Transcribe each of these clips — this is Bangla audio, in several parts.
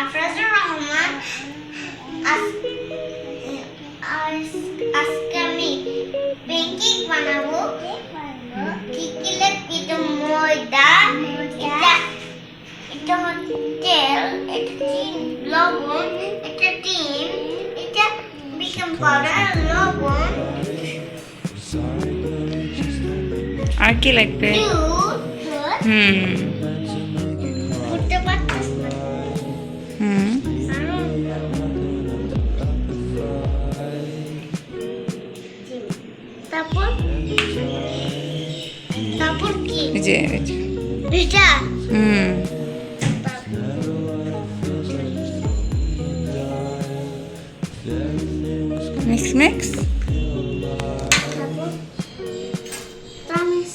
আফরাজুর রহমান। আজকে আমি প্যানকেক বানাবো। কি কি লাগবে? এটা ময়দা, এটা হচ্ছে তেল, এটা লবণ, এটা ডিম, এটা বেকিং পাউডার, লবণ, আর কি লাগবে? দুধ। করতে পারতেছ না? তারপর তারপর কি? এই যে এটা মিক্স মিক্স। তারপর তামিস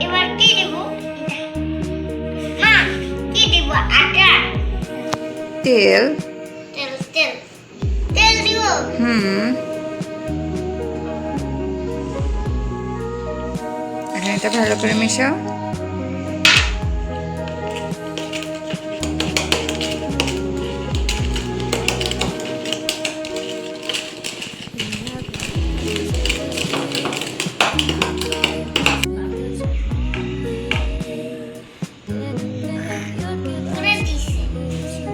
এবার কি দেব? মা, কি দেব? আটা, তেল। তেল তেল তেল দিব। এখন এটা ভালো করে মেশাও। করে দিছি।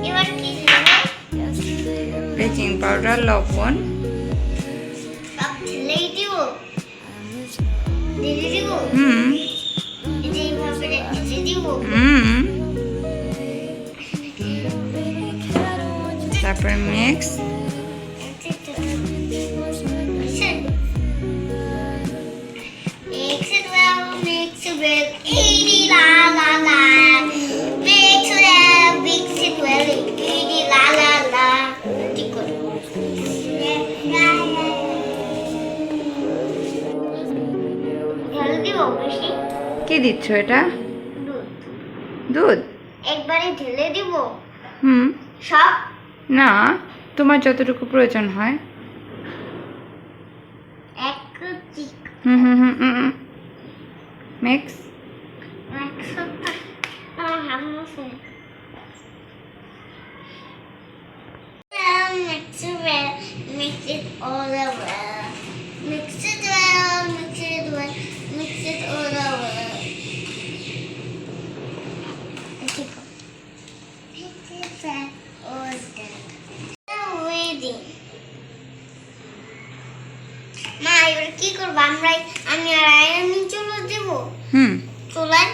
এবার কি দেব? বেকিং পাউডার, লবণ। সব ঢেলেই দিব। ঢেলে দিব। এটা এইভাবে ঢেলে দিব। তারপরে mix. Mix it well, mix it well, ee la la la. Mix it well, mix it well, ee la la la. ঠিক করে। ঢেলে দিব বেশি? কি দিচ্ছ এটা? দুধ। দুধ? একবারে ঢেলে দিব হুম। সব? না, তোমার যতটুকু প্রয়োজন হয়। এক চিক mix. Mix it all over. Mix it well, mix it well, mix it all over. Mix it well, all over. Ready. মা, এবার কি করবো? আমি আর আয়ানি চলে দেবো চুলায়।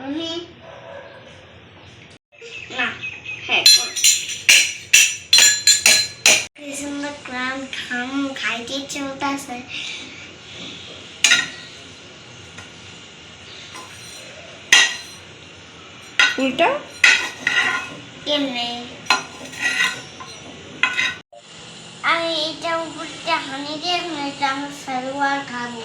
আমি না, হ্যাঁ কি সুন্দর গ্রাম খাইতে চলতেছে। উল্টা কেমনে? আমি এটা উপরটা হানি দিয়ে এটা আমার সালোয়ার খাবো।